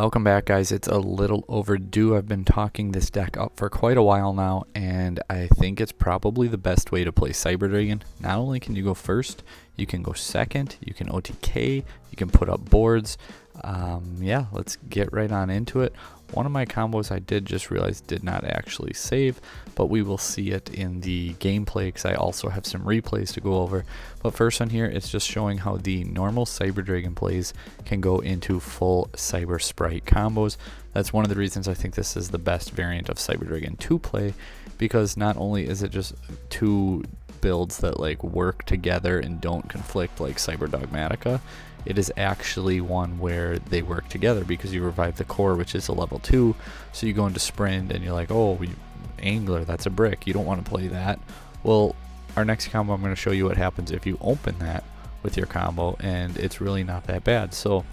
Welcome back, guys. It's a little overdue. I've been talking this deck up for quite a while now, and I think it's probably the best way to play Cyber Dragon. Not only can you go first, you can go second, you can OTK, you can put up boards. Yeah, let's get right on into it. One of my combos I did just realize did not actually save, but we will see it in the gameplay because I also have some replays to go over. But first on here, it's just showing how the normal Cyber Dragon plays can go into full Cyber Spright combos. That's one of the reasons I think this is the best variant of Cyber Dragon to play, because not only is it just two builds that like work together and don't conflict like Cyber Dogmatica, it is actually one where they work together because you revive the core, which is a level 2, so you go into sprint and you're like, oh, angler, that's a brick, you don't want to play that. Well, our next combo, I'm going to show you what happens if you open that with your combo, and it's really not that bad. So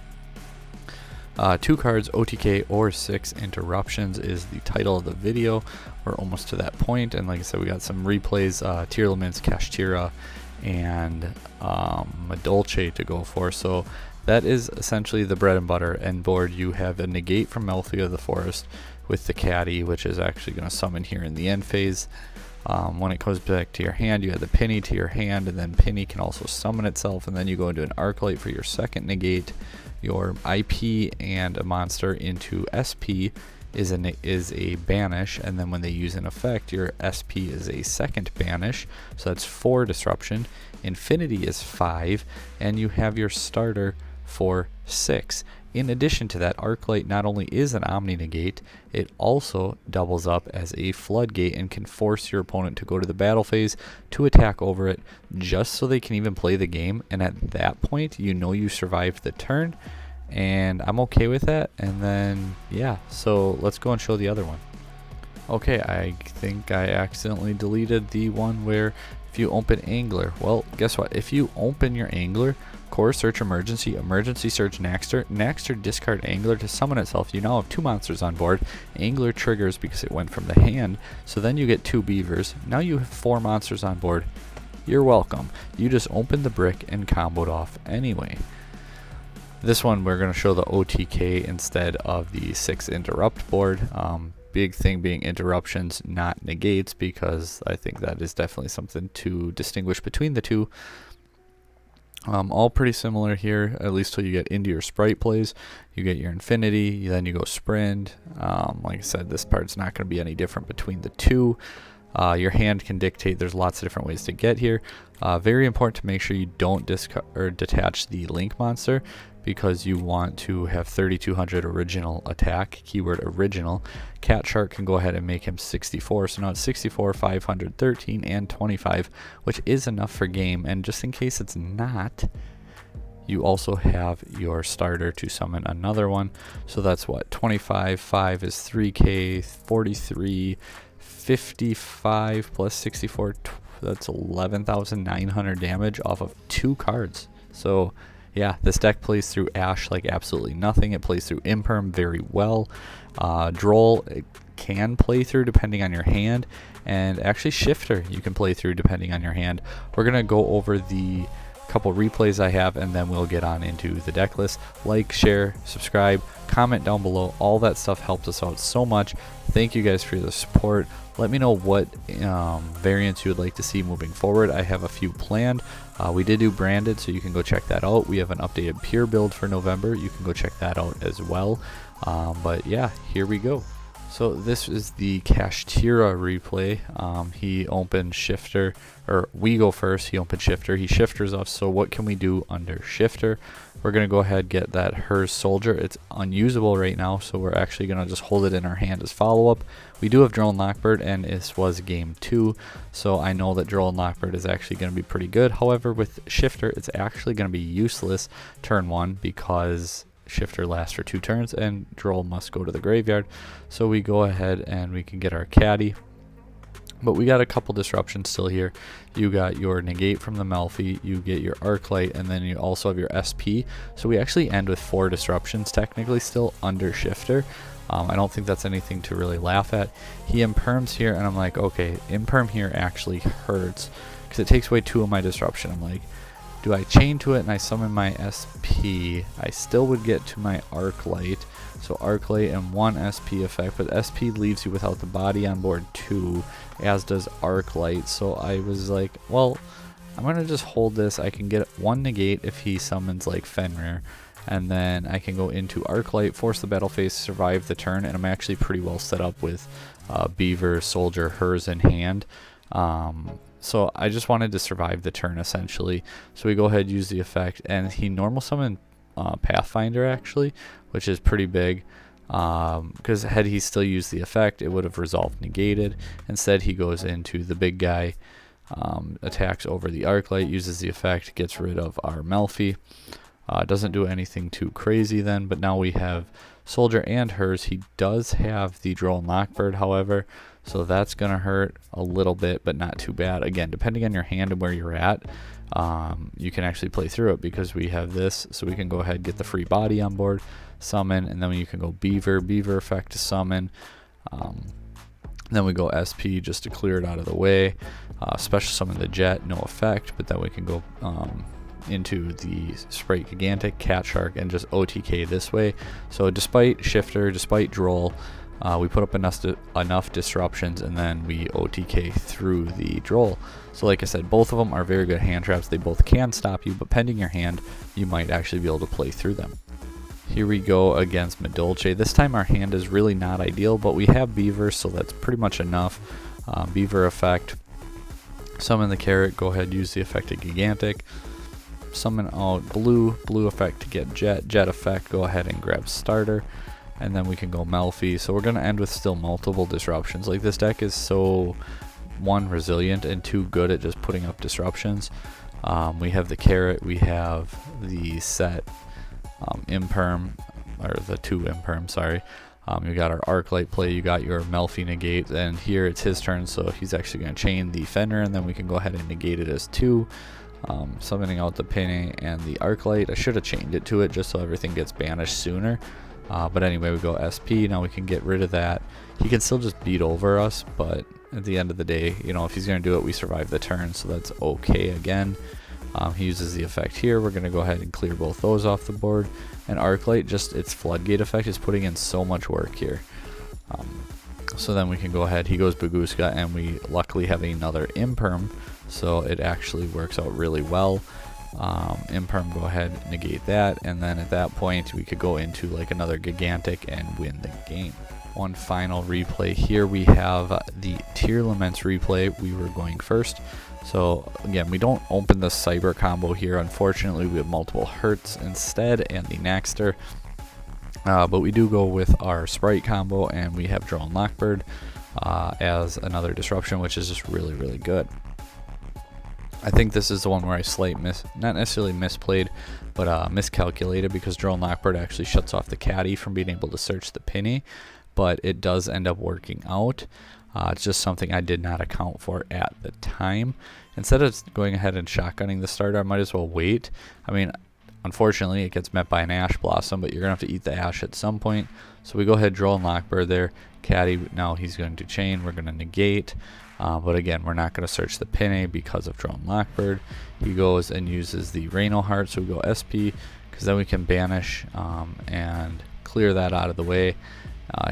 2 cards, OTK or 6 interruptions is the title of the video. We're almost to that point, and like I said, we got some replays, Tearlaments, Kashtira, and Dolce to go for. So that is essentially the bread and butter. And board, you have a negate from Melffy of the Forest with the caddy, which is actually going to summon here in the end phase. When it goes back to your hand, you add the penny to your hand, and then penny can also summon itself, and then you go into an Arclight for your second negate. Your IP and a monster into SP is a banish, and then when they use an effect, your SP is a second banish, so that's 4 disruption. Infinity is 5, and you have your starter for 6. In addition to that, Arclight not only is an Omni negate, it also doubles up as a floodgate and can force your opponent to go to the battle phase to attack over it, just so they can even play the game. And at that point, you know you survived the turn, and I'm okay with that. And then yeah, so let's go and show the other one. Okay, I think I accidentally deleted the one where if you open angler. Well, guess what? If you open your angler, core search emergency search Naxter discard angler to summon itself, you now have 2 monsters on board. Angler triggers because it went from the hand, so then you get 2 beavers. Now you have 4 monsters on board. You're welcome. You just opened the brick and comboed off anyway. This one we're going to show the OTK instead of the 6 interrupt board. Big thing being interruptions, not negates, because I think that is definitely something to distinguish between the two. All pretty similar here, at least till you get into your Spright plays. You get your infinity, then you go sprint. Like I said, this part's not going to be any different between the two. Your hand can dictate, there's lots of different ways to get here. Very important to make sure you don't detach the link monster, because you want to have 3200 original attack, keyword original. Cat Shark can go ahead and make him 64, so now it's 64, 513, and 25, which is enough for game. And just in case it's not, you also have your starter to summon another one. So that's what, 25, 5 is 3k, 43, 55 plus 64, that's 11,900 damage off of 2 cards. So yeah, this deck plays through Ash like absolutely nothing. It plays through Imperm very well. Droll it can play through depending on your hand, and actually Shifter you can play through depending on your hand. We're going to go over the couple replays I have, and then we'll get on into the deck list. Like, share, subscribe, comment down below. All that stuff helps us out so much. Thank you guys for the support. Let me know what variants you would like to see moving forward. I have a few planned. We did do branded, so you can go check that out. We have an updated pure build for November. You can go check that out as well. But yeah, here we go. So this is the Kashtira replay. He opened Shifter, or we go first, he opened Shifter, he shifters us. So what can we do under Shifter? We're going to go ahead and get that Hers Soldier. It's unusable right now, so we're actually going to just hold it in our hand as follow-up. We do have Drone Lockbird, and this was game 2, so I know that Drone Lockbird is actually going to be pretty good. However, with Shifter, it's actually going to be useless turn 1 because Shifter lasts for 2 turns and Droll must go to the graveyard. So we go ahead and we can get our caddy. But we got a couple disruptions still here. You got your negate from the Melffy, you get your Arclight, and then you also have your SP. So we actually end with 4 disruptions technically still under Shifter. I don't think that's anything to really laugh at. He imperms here, and I'm like, okay, imperm here actually hurts because it takes away 2 of my disruption. I'm like, do I chain to it and I summon my SP, I still would get to my Arc Light. So Arc Light and 1 SP effect, but SP leaves you without the body on board 2, as does Arc Light. So I was like, well, I'm going to just hold this. I can get 1 negate if he summons like Fenrir, and then I can go into Arc Light, force the battle phase, survive the turn, and I'm actually pretty well set up with Beaver, Soldier, Hers in hand. So I just wanted to survive the turn essentially. So we go ahead, use the effect, and he normal summoned Pathfinder actually, which is pretty big, because had he still used the effect, it would have resolved negated. Instead, he goes into the big guy, attacks over the Arc Light, uses the effect, gets rid of our Melffy. Doesn't do anything too crazy then, but now we have Soldier and Hers. He does have the Drone Lockbird, however, so that's going to hurt a little bit, but not too bad. Again, depending on your hand and where you're at, you can actually play through it, because we have this, so we can go ahead and get the free body on board, summon, and then you can go Beaver effect to summon. Then we go SP just to clear it out of the way. Special summon the Jet, no effect, but then we can go into the Spright Gigantic, Cat Shark, and just OTK this way. So despite Shifter, despite Droll, we put up enough disruptions, and then we OTK through the Droll. So like I said, both of them are very good hand traps. They both can stop you, but pending your hand, you might actually be able to play through them. Here we go against Medolce. This time our hand is really not ideal, but we have Beaver, so that's pretty much enough. Beaver effect, summon the Carrot, go ahead, use the effect of Gigantic, summon out Blue effect to get Jet effect, go ahead and grab Starter, and then we can go Melffy. So we're going to end with still multiple disruptions. Like, this deck is so, 1, resilient, and 2, good at just putting up disruptions. We have the Carrot, we have the set Imperm, or the 2 Imperm, sorry. You got our Arc Light play, you got your Melffy negate, and here it's his turn, so he's actually going to chain the Fenrir, and then we can go ahead and negate it as 2. Summoning out the Penny and the Arc Light. I should have chained it to it just so everything gets banished sooner. But anyway, we go SP. Now we can get rid of that. He can still just beat over us, but at the end of the day, you know, if he's going to do it, we survive the turn, so that's okay again. He uses the effect here. We're going to go ahead and clear both those off the board. And Arc Light, just its Floodgate effect is putting in so much work here. So then we can go ahead. He goes Baguska, and we luckily have another Imperm, so it actually works out really well. Imperm, go ahead, negate that, and then at that point we could go into like another Gigantic and win the game. One final replay here. We have the Tearlaments replay. We were going first. So again, we don't open the Cyber combo here. Unfortunately, we have multiple Hurts instead and the Naxter. But we do go with our Spright combo, and we have Drone Lockbird as another disruption, which is just really, really good. I think this is the one where I not necessarily misplayed, but miscalculated, because Drone Lockbird actually shuts off the caddy from being able to search the penny, but it does end up working out. It's just something I did not account for at the time. Instead of going ahead and shotgunning the starter, I might as well wait. I mean, unfortunately, it gets met by an Ash Blossom, but you're going to have to eat the Ash at some point. So we go ahead, Drone Lockbird there. Caddy, now he's going to chain. We're going to negate. But again, we're not going to search the Pinay because of Drone Lockbird. He goes and uses the Reno Heart, so we go SP, because then we can banish and clear that out of the way.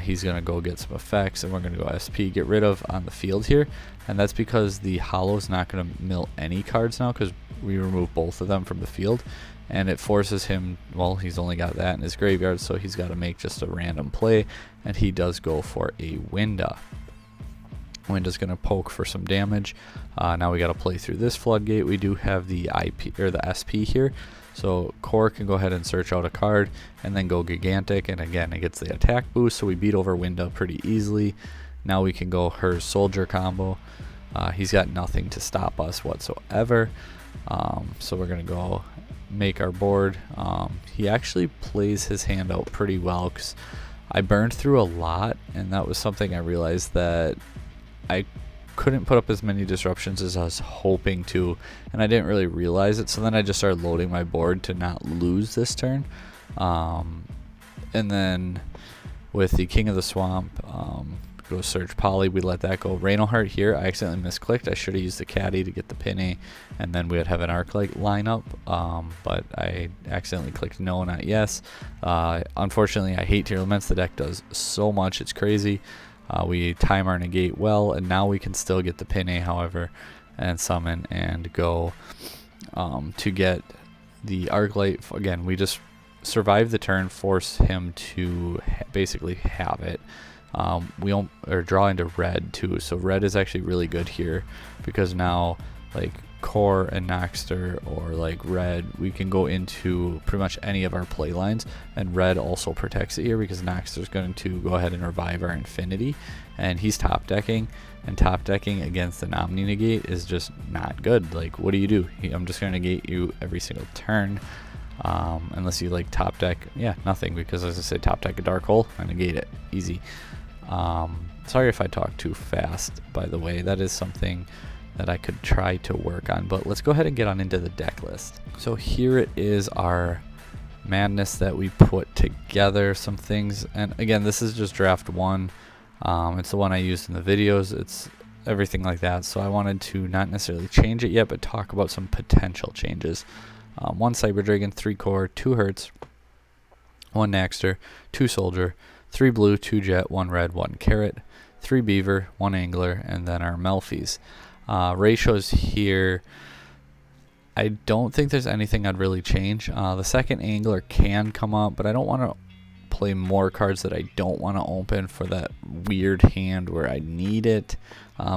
He's going to go get some effects, and we're going to go SP, get rid of on the field here. And that's because the Hollow is not going to mill any cards now, because we remove both of them from the field. And it forces him, well, he's only got that in his graveyard, so he's got to make just a random play. And he does go for a Winda. Winda's going to poke for some damage. Now we got to play through this Floodgate. We do have the IP or the SP here, so Core can go ahead and search out a card and then go Gigantic, and again it gets the attack boost, so we beat over Winda pretty easily. Now we can go her Soldier combo. He's got nothing to stop us whatsoever, so we're going to go make our board. He actually plays his hand out pretty well, because I burned through a lot, and that was something I realized that I couldn't put up as many disruptions as I was hoping to, and I didn't really realize it. So then I just started loading my board to not lose this turn. And then with the King of the Swamp, go search poly, we let that go. Reinhardt here, I accidentally misclicked. I should have used the caddy to get the pin A, and then we would have an Arclight lineup, but I accidentally clicked no, not yes. Unfortunately, I hate Tearlaments. The deck does so much, it's crazy. We time our negate well, and now we can still get the pin A, however, and summon and go to get the Arclight. Again, we just survive the turn, force him to basically have it. We don't, or draw into red too, so red is actually really good here because now like Core and Noxter or like red, we can go into pretty much any of our play lines, and red also protects it here because Noxter's going to go ahead and revive our Infinity, and he's top decking, and top decking against the Omni negate is just not good. Like, what do? I'm just going to negate you every single turn. Unless you like top deck, yeah, nothing, because as I say, top deck a dark hole and negate it, easy. Sorry if I talk too fast, by the way. That is something that I could try to work on, but let's go ahead and get on into the deck list. So here it is, our madness that we put together, some things, and again, this is just draft 1. It's the one I used in the videos, it's everything like that, so I wanted to not necessarily change it yet, but talk about some potential changes. 1 Cyber Dragon, 3 Core, 2 Hertz, 1 Naxter, 2 Soldier, 3 Blue, 2 Jet, 1 Red, 1 Carrot, 3 Beaver, 1 Angler, and then our Melffys. Ratios here, I don't think there's anything I'd really change. The second Angler can come up, but I don't want to play more cards that I don't want to open for that weird hand where I need it.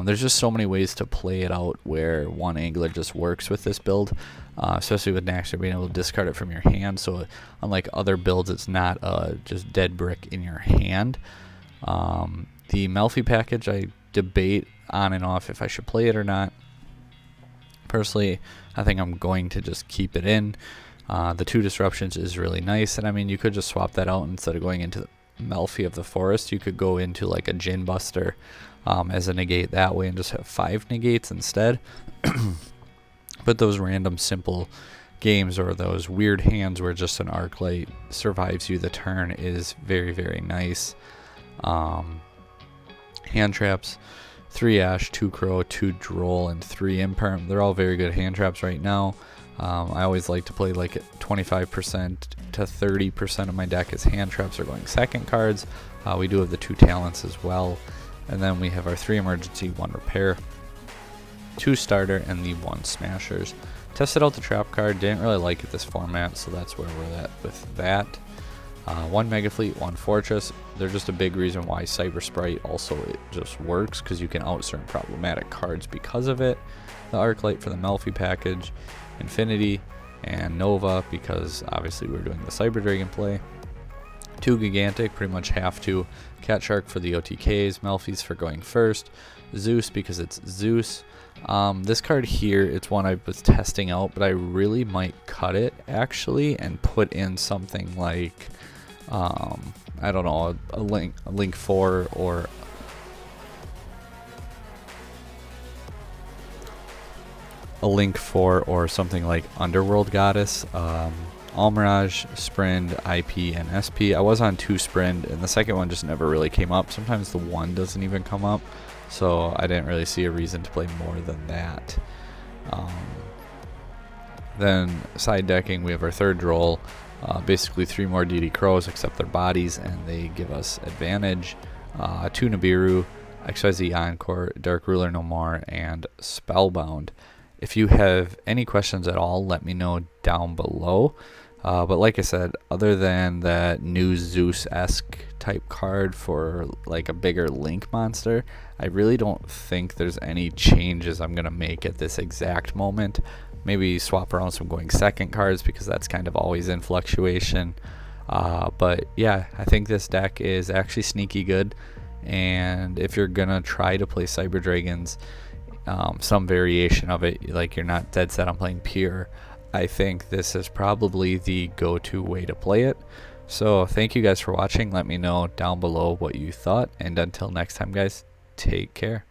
There's just so many ways to play it out where 1 Angler just works with this build, especially with Naxter being able to discard it from your hand. So unlike other builds, it's not just dead brick in your hand. The Melffy package, I debate on and off if I should play it or not. Personally, I think I'm going to just keep it in. The 2 Disruptions is really nice, and I mean, you could just swap that out. Instead of going into the Melffy of the Forest, you could go into like a Djinn Buster as a negate that way and just have 5 negates instead. But those random simple games or those weird hands where just an Arclight survives you the turn is very, very nice. Hand traps, 3 Ash, 2 Crow, 2 Droll, and 3 Imperm. They're all very good hand traps right now. I always like to play like 25% to 30% of my deck as hand traps are going second cards. We do have the 2 Talents as well. And then we have our 3 Emergency, 1 Repair, 2 Starter, and the 1 Smashers. Tested out the trap card, didn't really like it this format, so that's where we're at with that. 1 Mega Fleet, 1 Fortress. They're just a big reason why Cyber Spright also it just works, because you can out certain problematic cards because of it. The Arclight for the Melffy package, Infinity, and Nova, because obviously we're doing the Cyber Dragon play. 2 Gigantic, pretty much have to. Cat Shark for the OTKs, Melffys for going first. Zeus because it's Zeus. This card here, it's one I was testing out, but I really might cut it actually and put in something like I don't know, a link 4 or a link 4 or something like Underworld Goddess. Almirage, Sprint, IP, and SP. I was on 2 Sprint, and the second one just never really came up. Sometimes the 1 doesn't even come up, so I didn't really see a reason to play more than that. Then side decking, we have our 3rd Droll, basically 3 more DD Crows except their bodies, and they give us advantage. 2 Nibiru, XYZ Encore, Dark Ruler No More, and Spellbound. If you have any questions at all, let me know down below. But like I said, other than that new Zeus-esque type card for like a bigger Link monster, I really don't think there's any changes I'm going to make at this exact moment. Maybe swap around some going second cards because that's kind of always in fluctuation. But yeah, I think this deck is actually sneaky good. And if you're going to try to play Cyber Dragons, some variation of it, like you're not dead set on playing pure, I think this is probably the go-to way to play it. So thank you guys for watching. Let me know down below what you thought, and until next time guys, take care.